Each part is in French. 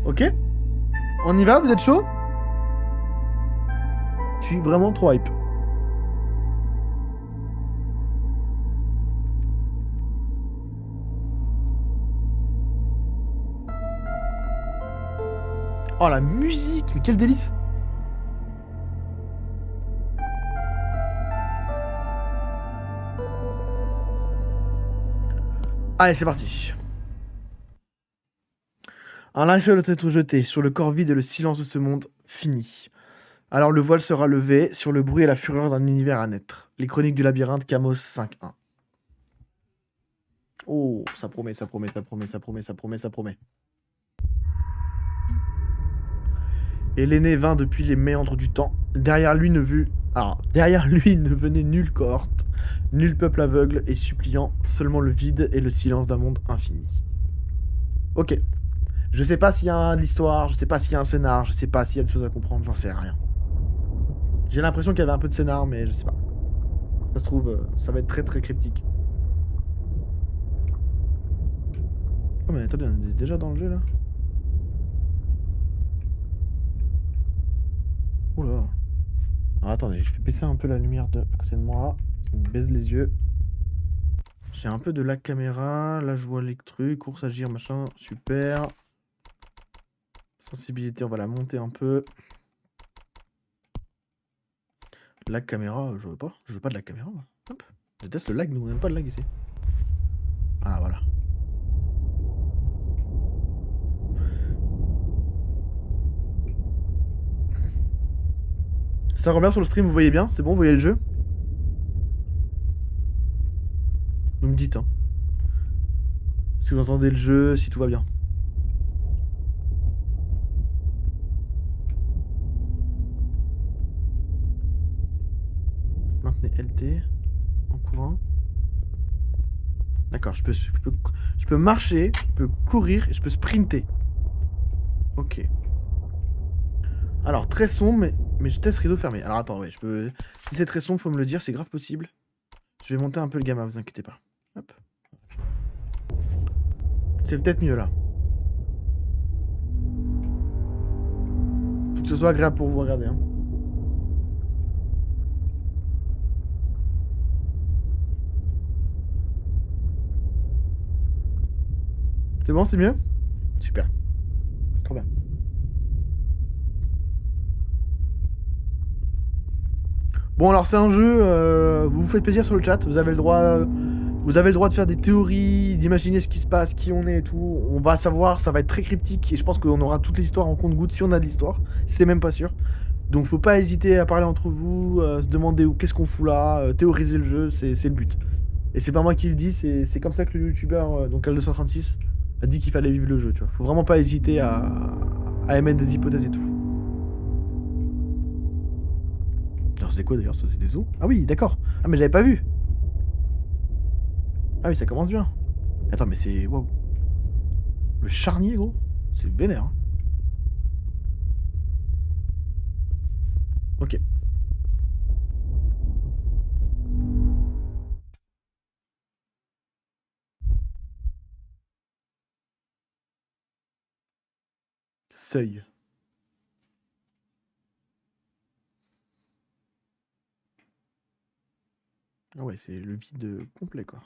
Ok? On y va, vous êtes chaud? Je suis vraiment trop hype. Oh la musique, mais quel délice! Allez, c'est parti. Un linceul doit être jeté sur le corps vide et le silence de ce monde fini. Alors le voile sera levé sur le bruit et la fureur d'un univers à naître. Les chroniques du labyrinthe, Camos 5.1. Oh, ça promet, ça promet, ça promet, ça promet, ça promet, ça promet. Et l'aîné vint depuis les méandres du temps. Derrière lui ne venait nulle cohorte, nul peuple aveugle et suppliant, seulement le vide et le silence d'un monde infini. Ok. Je sais pas s'il y a de l'histoire, je sais pas s'il y a un scénar, je sais pas s'il y a des choses à comprendre, j'en sais rien. J'ai l'impression qu'il y avait un peu de scénar, mais je sais pas. Ça se trouve, ça va être très très cryptique. Oh mais attendez, on est déjà dans le jeu là. Oula. Alors, attendez, je vais baisser un peu la lumière à côté de moi. Ça me baise les yeux. J'ai un peu de la caméra. Là, je vois les trucs. Course, agir, machin. Super. Sensibilité, on va la monter un peu. Lag caméra, je veux pas. Je veux pas de la caméra, moi. Hop. Je déteste le lag, nous, on n'aime pas le lag ici. Ah, voilà. Ça revient sur le stream, vous voyez bien? C'est bon, vous voyez le jeu? Vous me dites, hein. Si vous entendez le jeu, si tout va bien. Maintenez LT en courant. D'accord, je peux marcher, je peux courir et je peux sprinter. Ok. Alors, très sombre, mais je teste rideau fermé. Alors, attends, ouais, je peux... Si c'est très sombre, faut me le dire, c'est grave possible. Je vais monter un peu le gamma, vous inquiétez pas. Hop. C'est peut-être mieux, là. Faut que ce soit agréable pour vous regarder, hein. C'est bon, c'est mieux? Super. Trop bien. Bon, alors, c'est un jeu... vous vous faites plaisir sur le chat, vous avez le droit... Vous avez le droit de faire des théories, d'imaginer ce qui se passe, qui on est et tout. On va savoir, ça va être très cryptique et je pense qu'on aura toute l'histoire en compte-goutte si on a de l'histoire. C'est même pas sûr. Donc faut pas hésiter à parler entre vous, se demander qu'est-ce qu'on fout là, théoriser le jeu, c'est le but. Et c'est pas moi qui le dis, c'est comme ça que le youtubeur, donc Al236, a dit qu'il fallait vivre le jeu, tu vois. Faut vraiment pas hésiter à émettre des hypothèses et tout. Alors c'est quoi d'ailleurs ça, c'est des os? Ah oui, d'accord. Ah mais j'avais pas vu. Ah oui, ça commence bien. Attends, mais c'est... Waouh. Le charnier, gros. C'est vénère, hein. Ok. Seuil. Ah ouais, c'est le vide complet, quoi.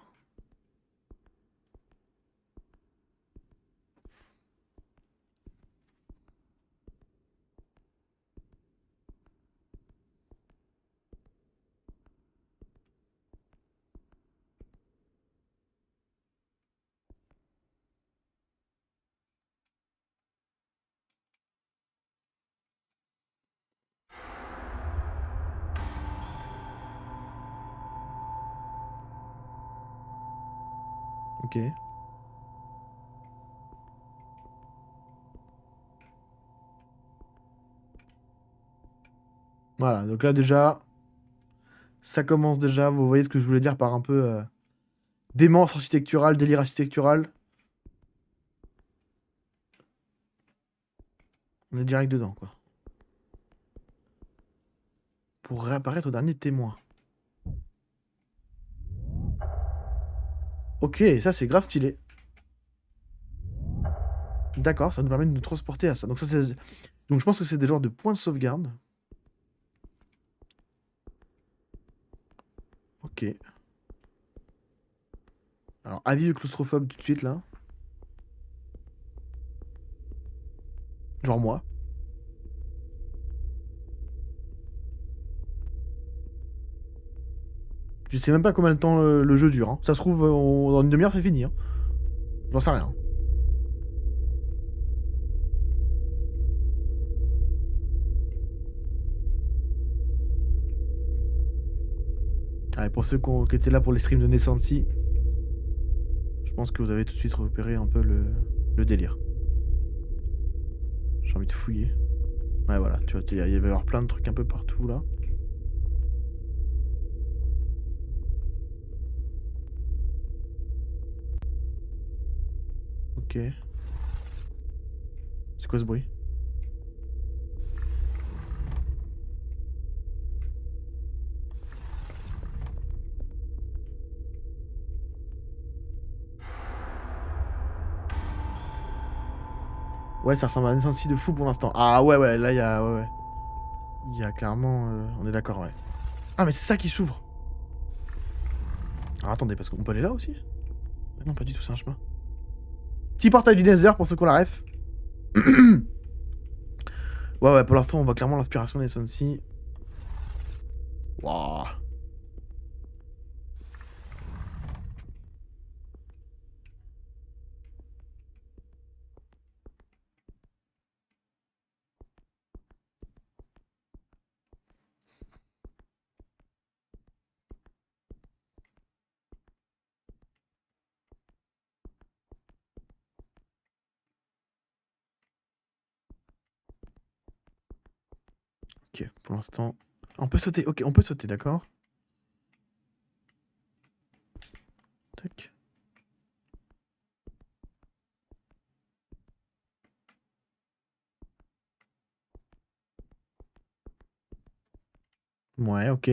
Ok. Voilà, donc là déjà, ça commence déjà. Vous voyez ce que je voulais dire par un peu démence architecturale, délire architectural. On est direct dedans, quoi. Pour réapparaître au dernier témoin. Ok, ça c'est grave stylé. D'accord, ça nous permet de nous transporter à ça. Donc, donc je pense que c'est des genres de points de sauvegarde. Ok. Alors, avis de claustrophobe tout de suite là. Genre moi. Je sais même pas combien de temps le jeu dure. Hein. Ça se trouve, dans une demi-heure, c'est fini. Hein. J'en sais rien. Allez, pour ceux qui étaient là pour les streams de Nessancy, je pense que vous avez tout de suite repéré un peu le délire. J'ai envie de fouiller. Ouais, voilà, tu vois, il va y avoir plein de trucs un peu partout là. Ok. C'est quoi ce bruit? Ouais, ça ressemble à un Nessancy de fou pour l'instant. Ah ouais, ouais, là il y a... Ouais, ouais. Il y a clairement... on est d'accord, ouais. Ah, mais c'est ça qui s'ouvre. Alors attendez, parce qu'on peut aller là aussi? Non, pas du tout, c'est un chemin. Petit portail du Nether pour ceux qui ont la ref. Ouais, ouais, pour l'instant, on voit clairement l'inspiration des Nessancy. Waouh. Ok, pour l'instant... On peut sauter, ok, on peut sauter, d'accord. Tac. Ouais, ok.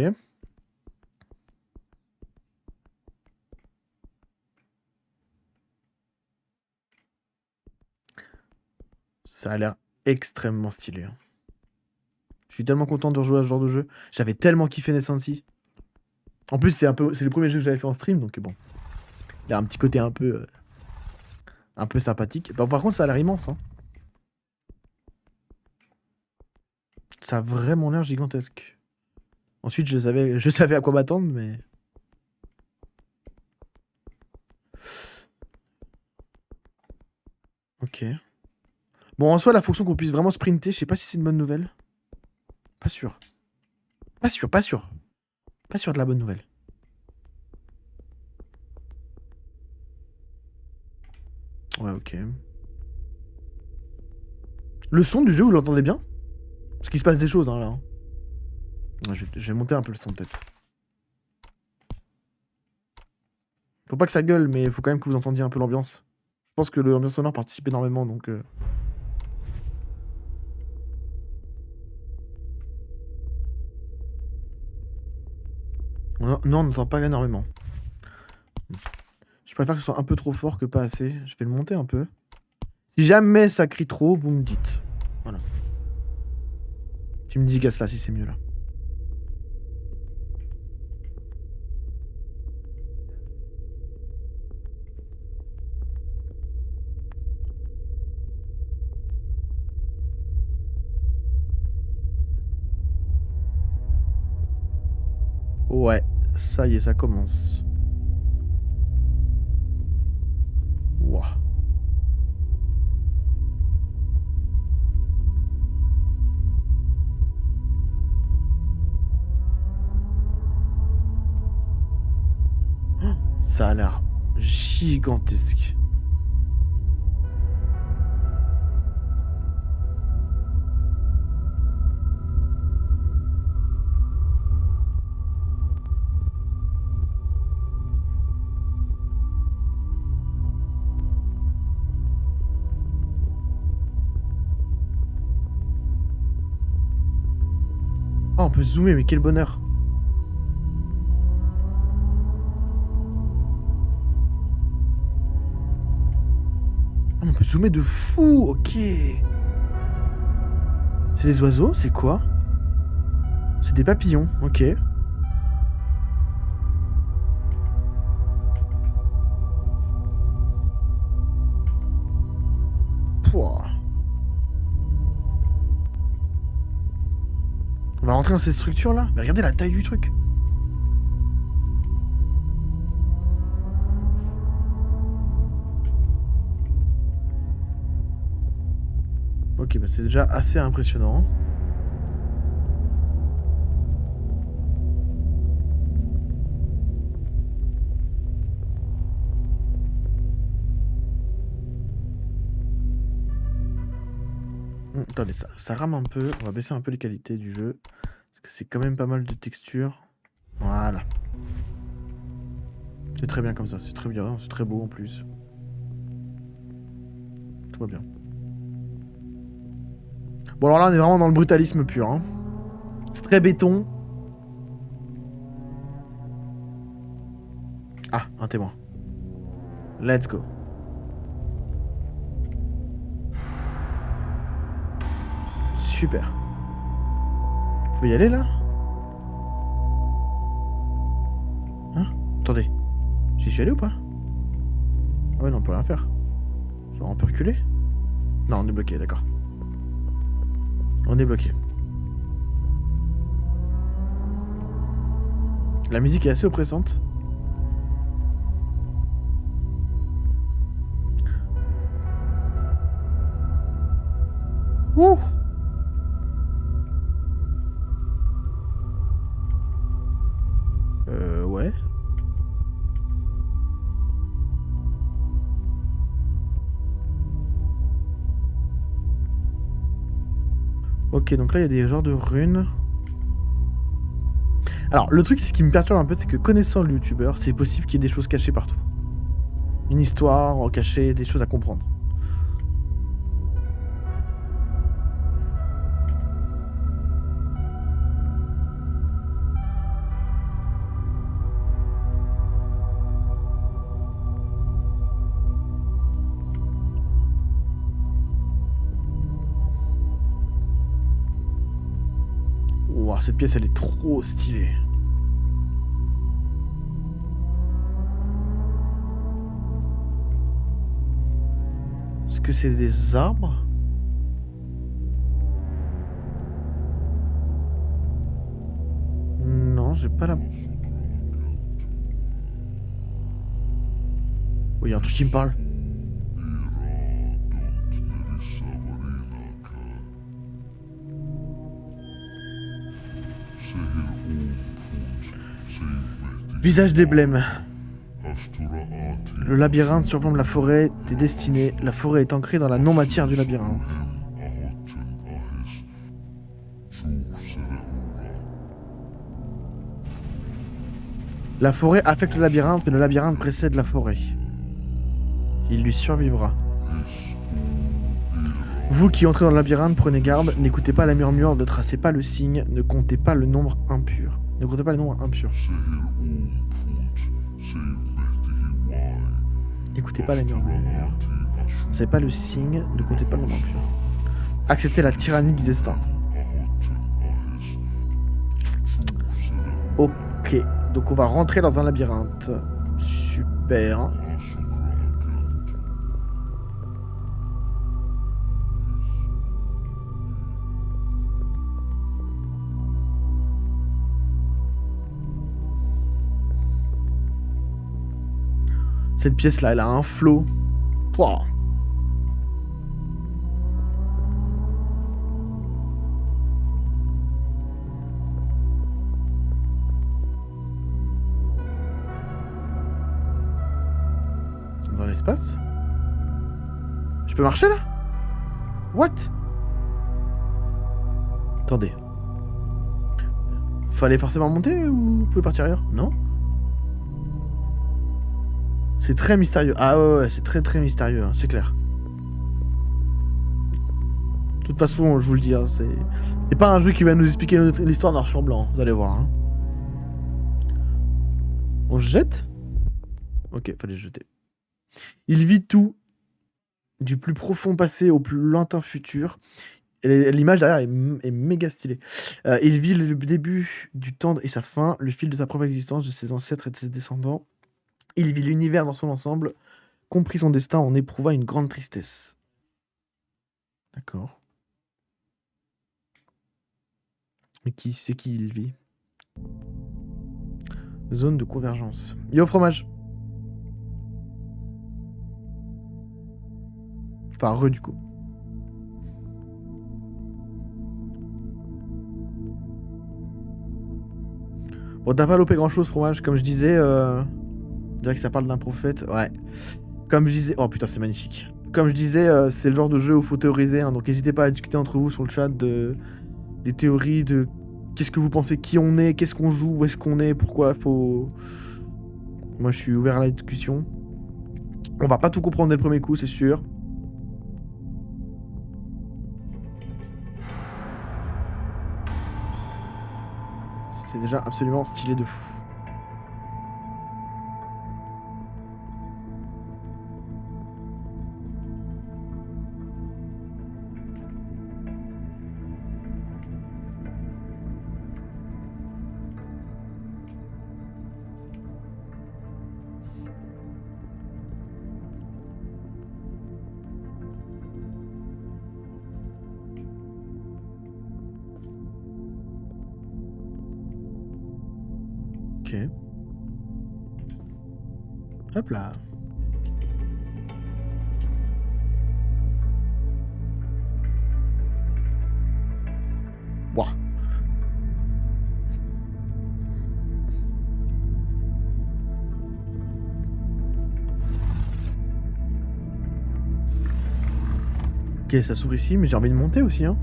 Ça a l'air extrêmement stylé. Hein. Je suis tellement content de rejouer à ce genre de jeu. J'avais tellement kiffé Nessancy. En plus, c'est le premier jeu que j'avais fait en stream, donc bon. Il a un petit côté un peu sympathique. Bon, par contre, ça a l'air immense. Hein. Ça a vraiment l'air gigantesque. Ensuite, je savais à quoi m'attendre, mais... Ok. Bon, en soi, la fonction qu'on puisse vraiment sprinter, je sais pas si c'est une bonne nouvelle. Pas sûr. Pas sûr, pas sûr. Pas sûr de la bonne nouvelle. Ouais, ok. Le son du jeu, vous l'entendez bien? Parce qu'il se passe des choses, hein, là. Hein. Ouais, je vais monter un peu le son, peut-être. Faut pas que ça gueule, mais faut quand même que vous entendiez un peu l'ambiance. Je pense que l'ambiance sonore participe énormément, donc... Non, on n'entend pas énormément. Je préfère que ce soit un peu trop fort que pas assez. Je vais le monter un peu. Si jamais ça crie trop, vous me dites. Voilà. Tu me dis, Gasla, si c'est mieux là. Ouais, ça y est, ça commence. Wouah. Ça a l'air gigantesque. Oh, on peut zoomer, mais quel bonheur. Ah, on peut peut zoomer de fou, ok. C'est des oiseaux, c'est quoi? C'est des papillons, ok. Pouah. On va rentrer dans cette structure là. Mais regardez la taille du truc. Ok, bah c'est déjà assez impressionnant. Attendez, ça rame un peu. On va baisser un peu les qualités du jeu. Parce que c'est quand même pas mal de textures. Voilà. C'est très bien comme ça. C'est très bien. C'est très beau en plus. Tout va bien. Bon, alors là, on est vraiment dans le brutalisme pur. Hein. C'est très béton. Ah, un témoin. Let's go. Super. Vous pouvez y aller là? Hein? Attendez. J'y suis allé ou pas? Ah ouais, non, on peut rien faire. Genre, on peut reculer? Non, on est bloqué, d'accord. On est bloqué. La musique est assez oppressante. Ouh! Ouais. Ok, donc là, il y a des genres de runes. Alors, le truc, ce qui me perturbe un peu, c'est que connaissant le youtubeur, c'est possible qu'il y ait des choses cachées partout. Une histoire cachée, des choses à comprendre. Ouah, cette pièce, elle est trop stylée. Est-ce que c'est des arbres? Non, j'ai pas la... Oh, il y a un truc qui me parle. Visage des blêmes. Le labyrinthe surplombe la forêt des destinées. La forêt est ancrée dans la non-matière du labyrinthe. La forêt affecte le labyrinthe, mais le labyrinthe précède la forêt. Il lui survivra. Vous qui entrez dans le labyrinthe, prenez garde, n'écoutez pas la murmure, ne tracez pas le signe, ne comptez pas le nombre impur. Ne comptez pas le nombre impur. N'écoutez pas la murmure. Ne tracez pas le signe, ne comptez pas le nombre impur. Acceptez la tyrannie du destin. Ok, donc on va rentrer dans un labyrinthe. Super. Cette pièce-là, elle a un flow. Pouah. Dans l'espace? Je peux marcher là? What? Attendez. Fallait forcément monter ou vous pouvez partir ailleurs? Non? C'est très mystérieux. Ah ouais, c'est très très mystérieux, hein, c'est clair. De toute façon, je vous le dis, hein, c'est pas un jeu qui va nous expliquer l'histoire noir sur blanc, vous allez voir. Hein. On se jette? Ok, fallait se jeter. Il vit tout. Du plus profond passé au plus lointain futur. Et l'image derrière est méga stylée. Il vit le début du temps et sa fin, le fil de sa propre existence, de ses ancêtres et de ses descendants. Il vit l'univers dans son ensemble, compris son destin en éprouvant une grande tristesse. D'accord. Mais c'est qui il vit? Zone de convergence. Yo fromage. Enfin, du coup. Bon, t'as pas loupé grand chose, fromage. Comme je disais, je dirais que ça parle d'un prophète. Ouais. Comme je disais. Oh putain, c'est magnifique. Comme je disais, c'est le genre de jeu où il faut théoriser. Hein, donc n'hésitez pas à discuter entre vous sur le chat des théories, de qu'est-ce que vous pensez, qui on est, qu'est-ce qu'on joue, où est-ce qu'on est, pourquoi faut. Moi, je suis ouvert à la discussion. On va pas tout comprendre dès le premier coup, c'est sûr. C'est déjà absolument stylé de fou. Ok. Hop là. Wouah. Ok, ça s'ouvre ici, mais j'ai envie de monter aussi, hein.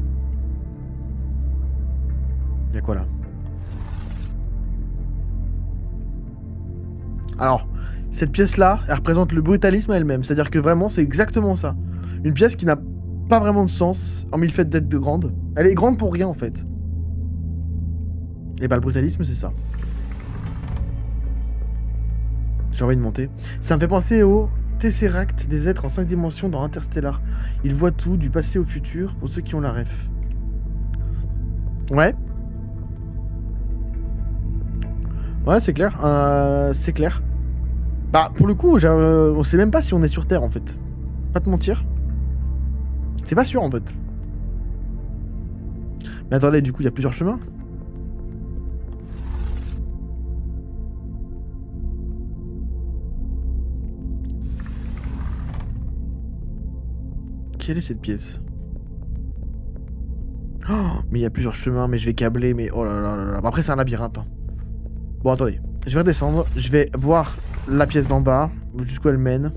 Y'a quoi là? Alors, cette pièce-là, elle représente le brutalisme à elle-même. C'est-à-dire que vraiment, c'est exactement ça. Une pièce qui n'a pas vraiment de sens, hormis le fait d'être de grande. Elle est grande pour rien, en fait. Et bah, le brutalisme, c'est ça. J'ai envie de monter. Ça me fait penser au Tesseract des êtres en 5 dimensions dans Interstellar. Ils voient tout, du passé au futur, pour ceux qui ont la ref. Ouais. Ouais, c'est clair. C'est clair. Bah, pour le coup, on sait même pas si on est sur Terre, en fait. Pas te mentir. C'est pas sûr, en fait. Mais attendez, du coup, il y a plusieurs chemins. Quelle est cette pièce? Oh, mais il y a plusieurs chemins, mais je vais câbler, mais oh là là là là. Après, c'est un labyrinthe. Hein. Bon, attendez. Je vais redescendre. Je vais voir la pièce d'en bas, jusqu'où elle mène.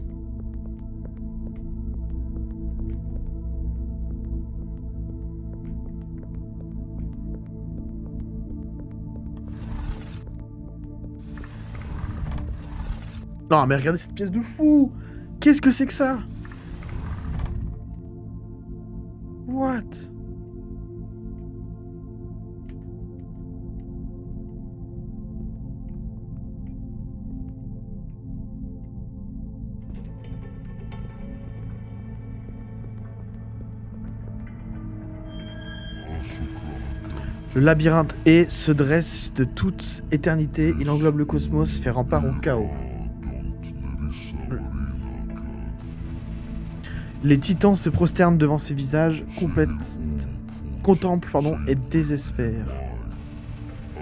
Non, mais regardez cette pièce de fou! Qu'est-ce que c'est que ça? What? Le labyrinthe et se dresse de toute éternité. Il englobe le cosmos, fait rempart au chaos. Les titans se prosternent devant ses visages, contemplent et désespèrent.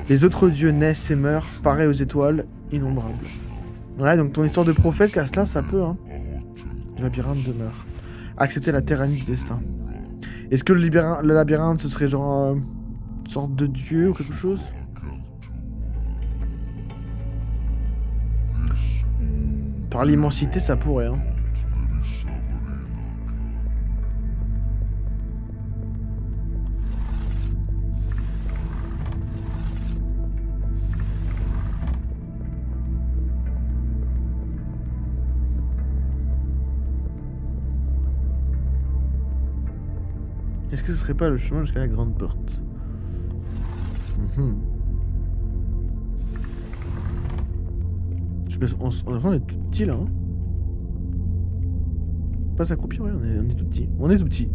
Les autres dieux naissent et meurent, pareils aux étoiles, innombrables. Ouais, donc ton histoire de prophète, Casla, ça peut, hein. Le labyrinthe demeure. Accepter la tyrannie du destin. Est-ce que le labyrinthe, ce serait genre une sorte de dieu ou quelque chose? Par l'immensité, ça pourrait, hein. Est-ce que ce serait pas le chemin jusqu'à la grande porte? On est tout petit là. Hein. Pas s'accroupir, ouais, on est tout petit. On est tout petit.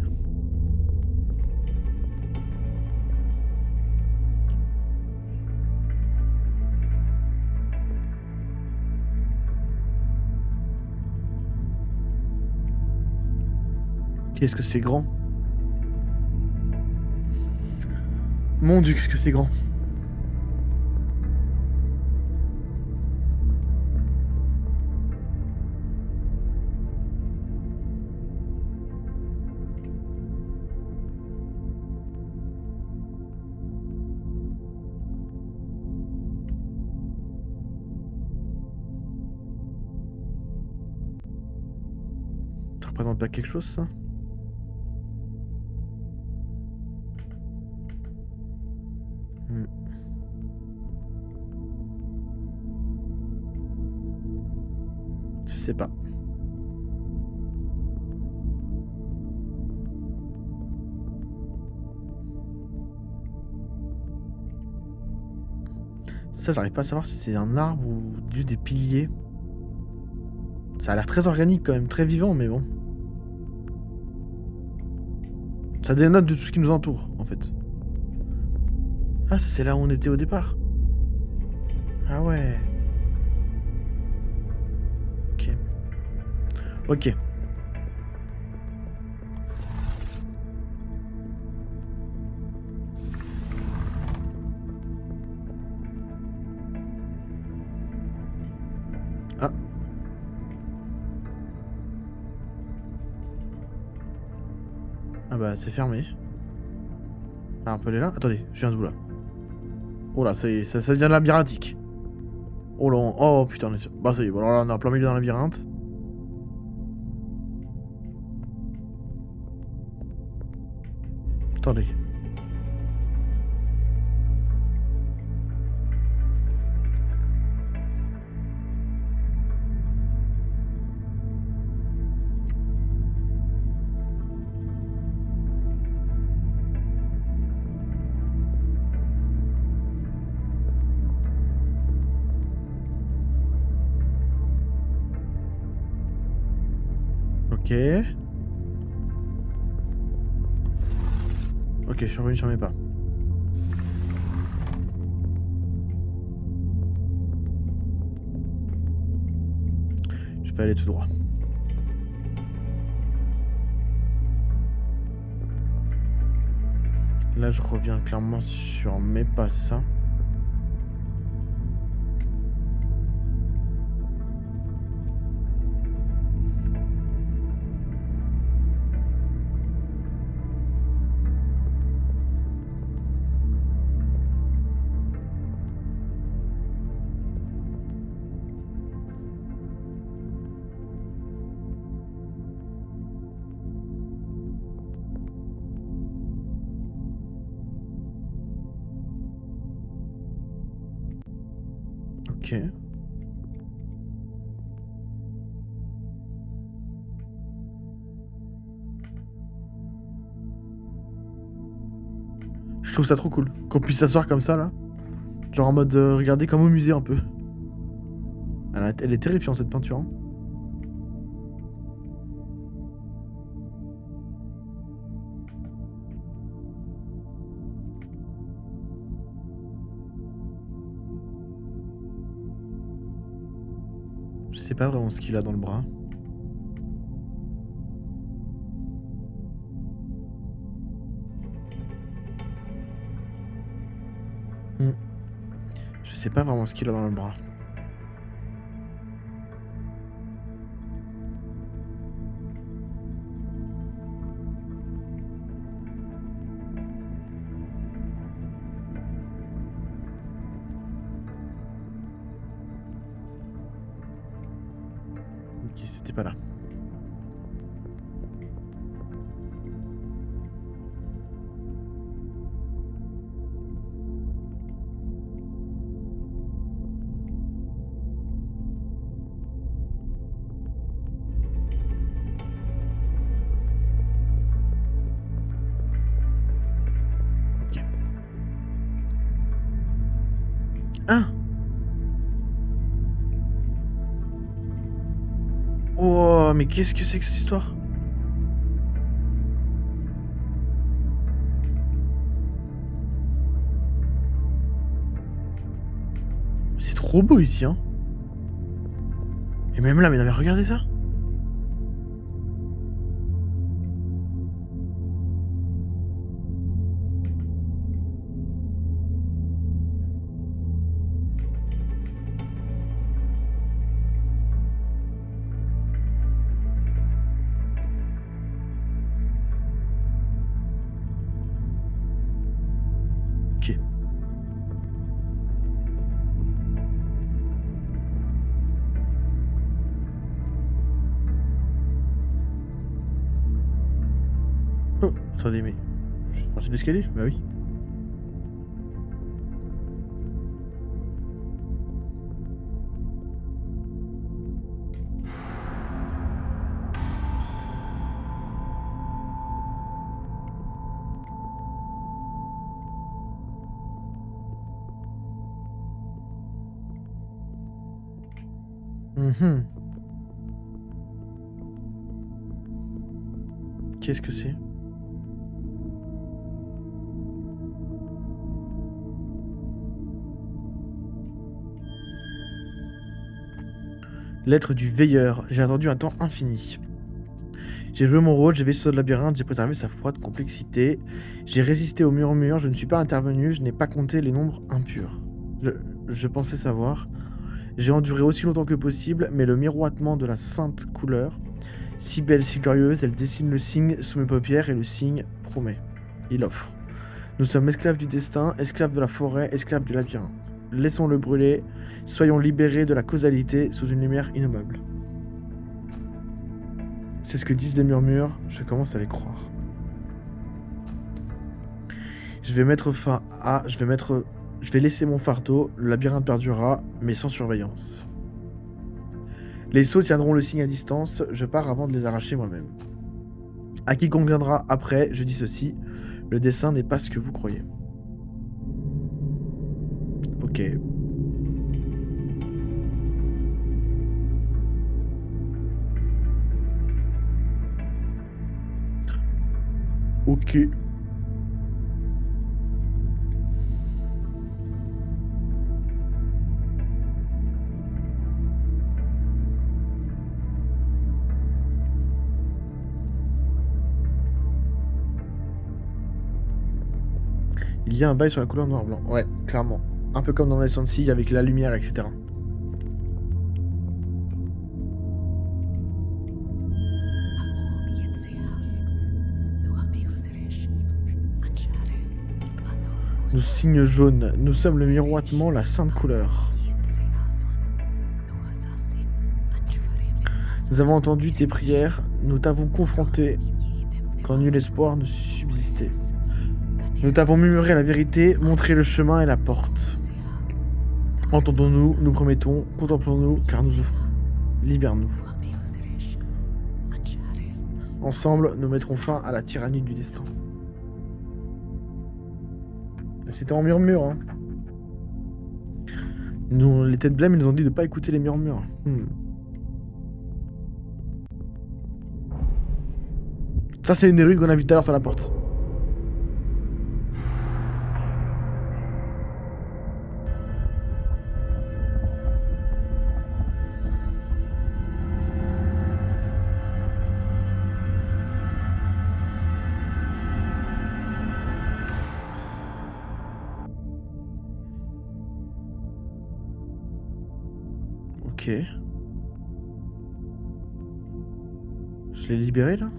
Qu'est-ce que c'est grand. Mon dieu, qu'est-ce que c'est grand. Ça représente pas quelque chose, ça? Je sais pas. Ça, j'arrive pas à savoir si c'est un arbre ou juste des piliers. Ça a l'air très organique quand même, très vivant, mais bon. Ça dénote de tout ce qui nous entoure, en fait. Ah, ça c'est là où on était au départ. Ah ouais. Ok. Ok. Ah. Ah bah c'est fermé. Ah, on peut aller là? Attendez, je viens d'où là? Oh là, ça y est, ça devient labyrinthique. Oh là, oh putain, on est... Bah ça y est, bon alors là on est en plein milieu d'un labyrinthe. Attendez. Ok. Ok, je suis revenu sur mes pas. Je vais aller tout droit. Là, je reviens clairement sur mes pas, c'est ça? Ok. Je trouve ça trop cool. Qu'on puisse s'asseoir comme ça, là. Genre en mode, regardez comme au musée, un peu. Elle est terrifiante, cette peinture, hein. Je sais pas vraiment ce qu'il a dans le bras. Je sais pas vraiment ce qu'il a dans le bras. Ok, c'était pas là. Ok. Ah! Oh, mais qu'est-ce que c'est que cette histoire? trop beau ici, hein. Et même là, mais non, mais regardez ça. Ok. Oh, attendez, mais... Je suis parti de l'escalier? Bah oui. Mhm. Qu'est-ce que c'est? Lettre du veilleur. J'ai attendu un temps infini. J'ai joué mon rôle, j'ai veillé sur le labyrinthe, j'ai préservé sa froide complexité. J'ai résisté au murmure, je ne suis pas intervenu, je n'ai pas compté les nombres impurs. Je pensais savoir. J'ai enduré aussi longtemps que possible, mais le miroitement de la sainte couleur, si belle, si glorieuse, elle dessine le signe sous mes paupières et le signe promet. Il offre. Nous sommes esclaves du destin, esclaves de la forêt, esclaves du labyrinthe. Laissons-le brûler, soyons libérés de la causalité sous une lumière innommable. C'est ce que disent les murmures, je commence à les croire. Je vais mettre fin à... Je vais laisser mon fardeau, le labyrinthe perdurera, mais sans surveillance. Les sceaux tiendront le signe à distance, je pars avant de les arracher moi-même. À quiconque viendra après, je dis ceci, le dessin n'est pas ce que vous croyez. Ok. Ok. Il y a un bail sur la couleur noir-blanc. Ouais, clairement. Un peu comme dans les Sansi avec la lumière, etc. Nous signe jaune, nous sommes le miroitement, la sainte couleur. Nous avons entendu tes prières, nous t'avons confronté quand nul espoir ne subsistait. Nous t'avons murmuré la vérité, montré le chemin et la porte. Entendons-nous, nous promettons, contemplons-nous, car nous souffrons. Libère-nous. Ensemble, nous mettrons fin à la tyrannie du destin. C'était en murmure, hein. Les têtes blêmes, ils nous ont dit de pas écouter les murmures. Ça, c'est une des rues qu'on a vues tout à l'heure sur la porte. Ok. Je l'ai libéré, là?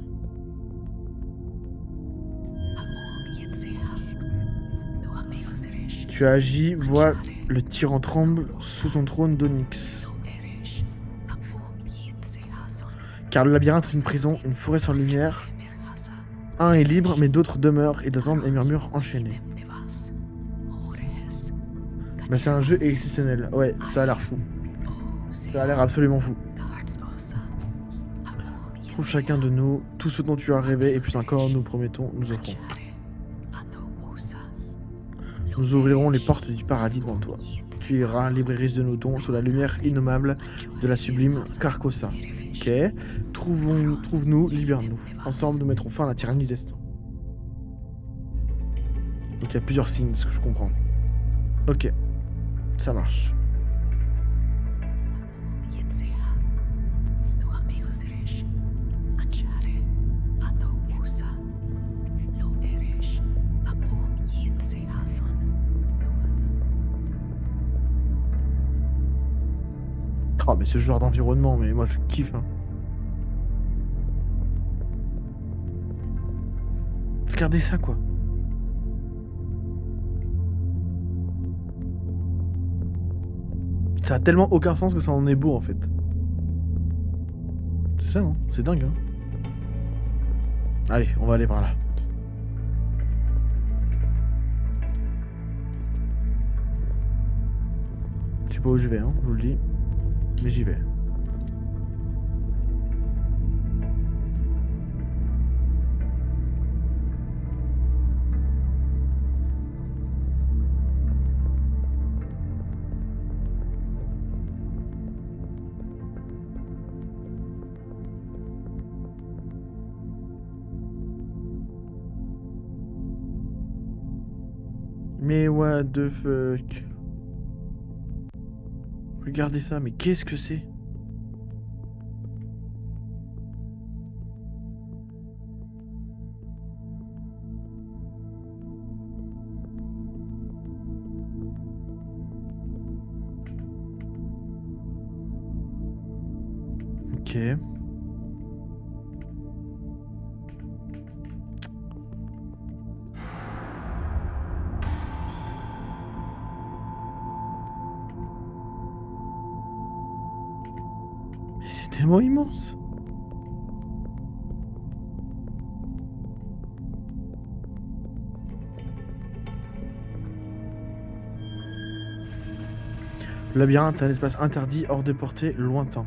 Tu as agi, vois le tyran tremble sous son trône d'onyx. Car le labyrinthe est une prison, une forêt sans lumière. Un est libre, mais d'autres demeurent et attendent les murmures enchaînés. Mais c'est un jeu exceptionnel. Ouais, ça a l'air fou. Ça a l'air absolument fou. Trouve chacun de nous, tout ce dont tu as rêvé, et plus encore, nous promettons, nous offrons. Nous ouvrirons les portes du paradis devant toi. Tu iras, libre et riche de nos dons, sous la lumière innommable de la sublime Carcosa. Ok. Trouve-nous, libère-nous. Ensemble, nous mettrons fin à la tyrannie du destin. Donc il y a plusieurs signes, de ce que je comprends. Ok. Ça marche. Oh, mais ce genre d'environnement, mais moi je kiffe. Hein. Regardez ça, quoi. Ça a tellement aucun sens que ça en est beau, en fait. C'est ça, hein. C'est dingue, hein. Allez, on va aller par là. Je sais pas où je vais, hein, je vous le dis. Mais j'y vais. Mais what the fuck? Regardez ça, mais qu'est-ce que c'est? Ok. Mais c'est tellement immense. Le labyrinthe est un espace interdit, hors de portée, lointain.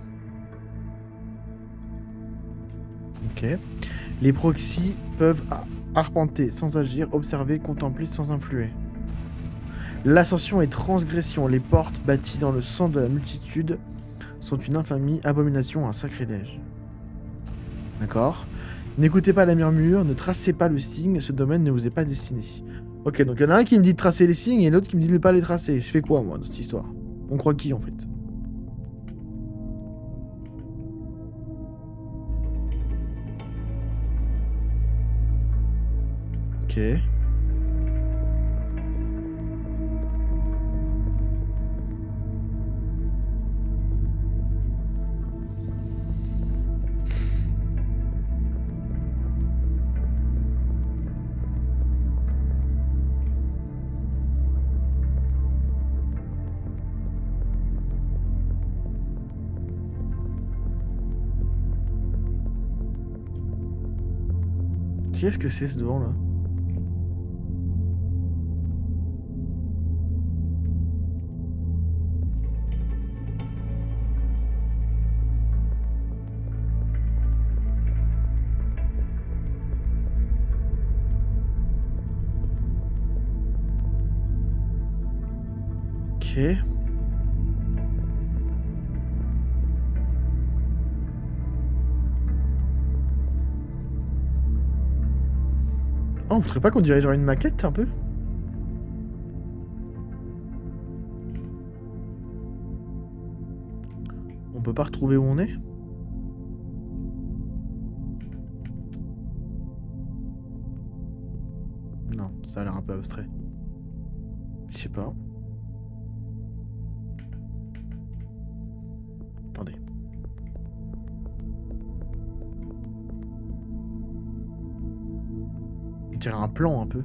Ok. Les proxys peuvent arpenter sans agir, observer, contempler sans influer. L'ascension et transgression, les portes bâties dans le sang de la multitude sont une infamie, abomination, un sacrilège. D'accord. N'écoutez pas la murmure, ne tracez pas le signe, ce domaine ne vous est pas destiné. Ok, donc il y en a un qui me dit de tracer les signes et l'autre qui me dit de ne pas les tracer. Je fais quoi, moi, dans cette histoire? On croit qui, en fait? Ok. Qu'est-ce que c'est ce devant là? Ok. Oh, on voudrait pas qu'on dirait genre une maquette un peu? On peut pas retrouver où on est? Non, ça a l'air un peu abstrait. Je sais pas. Attendez. On dirait un plan un peu.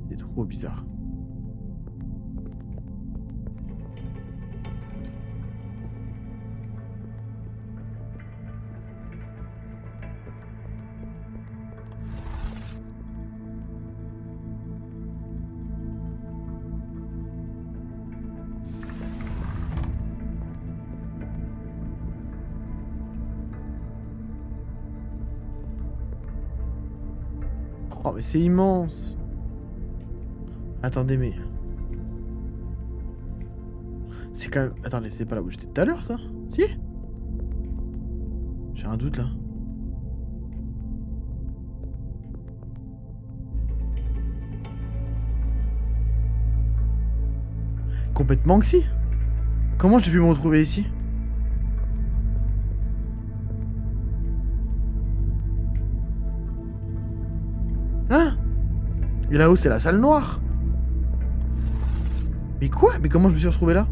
C'est trop bizarre. Oh, mais c'est immense. Attendez, mais... C'est quand même... Attendez, c'est pas là où j'étais tout à l'heure, ça? Si? J'ai un doute, là. Complètement que si. Comment j'ai pu me retrouver ici? Hein? Et là-haut, c'est la salle noire. Mais quoi? Mais comment je me suis retrouvé là?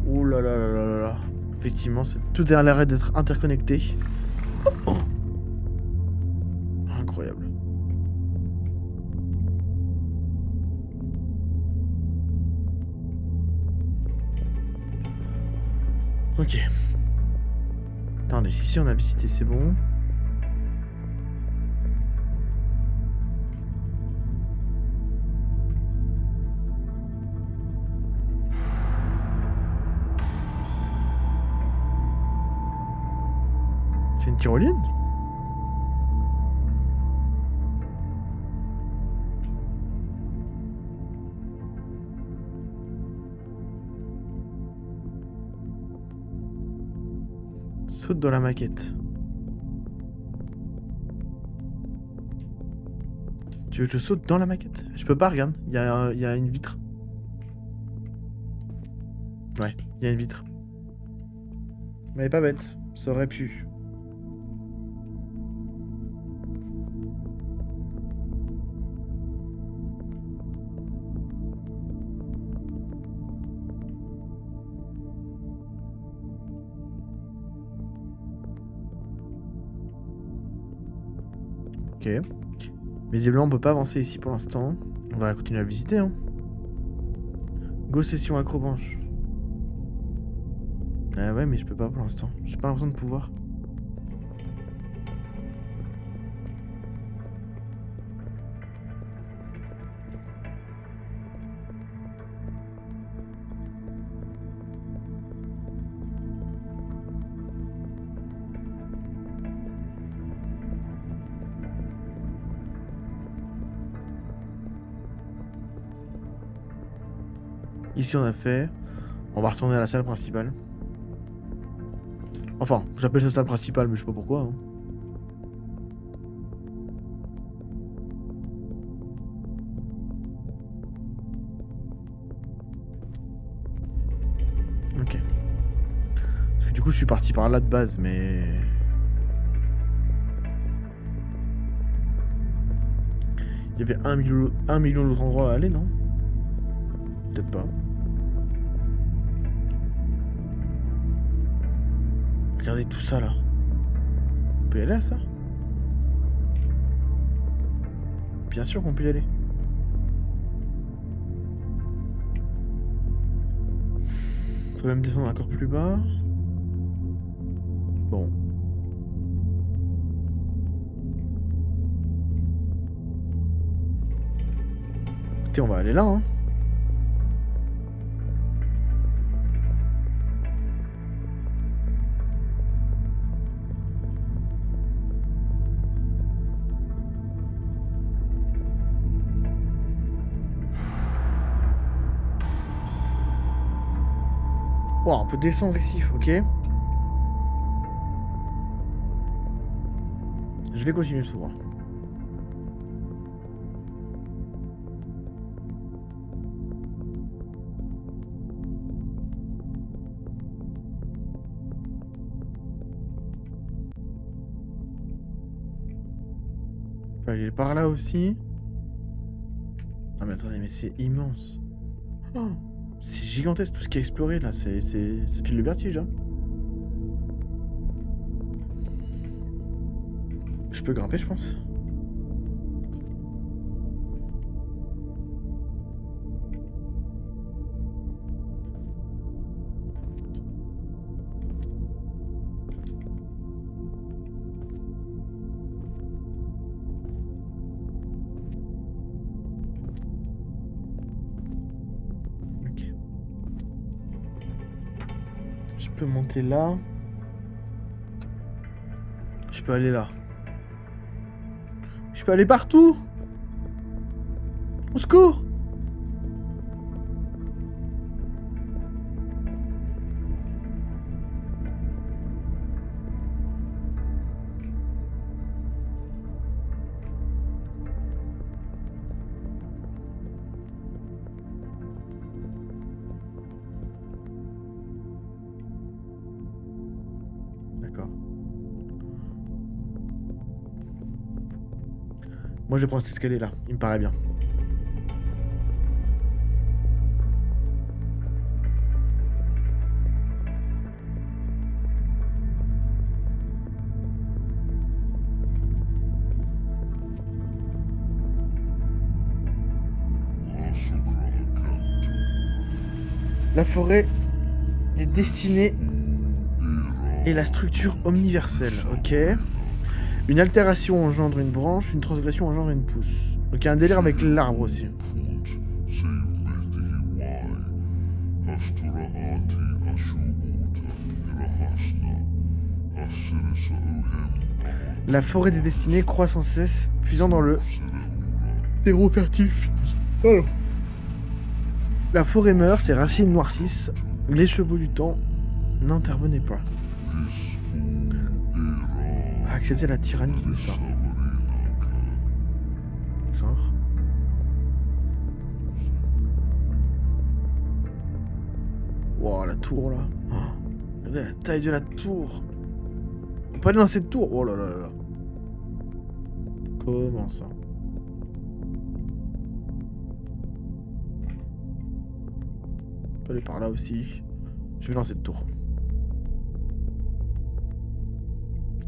Oh là là là là là là. Effectivement, tout a l'air d'être interconnecté. Oh. Incroyable. Ok. Attendez, ici on a visité, c'est bon. C'est une tyrolienne? Saute dans la maquette. Tu veux que je saute dans la maquette? Je peux pas, regarde. Il y a une vitre. Ouais, il y a une vitre. Mais pas bête. Ça aurait pu. Ok. Visiblement, on peut pas avancer ici pour l'instant. On va continuer à visiter, hein. Go session acrobranche. Ah ouais, mais je peux pas pour l'instant. J'ai pas l'impression de pouvoir. Ici, on a fait. On va retourner à la salle principale. Enfin, j'appelle ça salle principale, mais je sais pas pourquoi, hein. Ok. Parce que du coup, je suis parti par là de base, mais... Il y avait 1 million d'autres endroits à aller, non? Peut-être pas. Regardez tout ça, là. On peut y aller à ça? Bien sûr qu'on peut y aller. Faut même descendre encore plus bas. Bon. Écoutez, on va aller là, hein. Wow, on peut descendre ici, ok. Je vais continuer tout droit. On peut aller par là aussi. Ah mais attendez, mais c'est immense. Oh, c'est gigantesque tout ce qui est exploré là, ça file le vertige, hein. Je peux grimper, je pense. Ok. Je peux monter là. Je peux aller là. Je peux aller partout. Au secours! D'accord. Moi, je vais prendre cet escalier-là. Il me paraît bien. La forêt est destinée et la structure omniverselle. Ok. Une altération engendre une branche, une transgression engendre une pousse. Donc il y a un délire avec l'arbre aussi. La forêt des destinées croît sans cesse, puisant dans le terreau fertile. Oh. La forêt meurt, ses racines noircissent, les chevaux du temps n'intervenaient pas. Accepter la tyrannie de l'histoire. D'accord. Wow, la tour là. Oh, regardez la taille de la tour. On peut aller dans cette tour. Oh là là là là. Comment ça? On peut aller par là aussi. Je vais dans cette tour.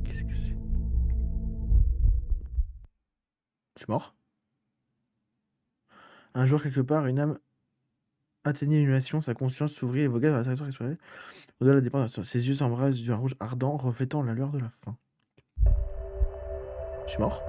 Qu'est-ce que c'est? Je suis mort? Un jour, quelque part, une âme atteignit l'illumination, sa conscience s'ouvrit et vogua vers la territoire exploré. Au-delà des portes, ses yeux s'embrasent d'un rouge ardent, reflétant la lueur de la fin. Je suis mort?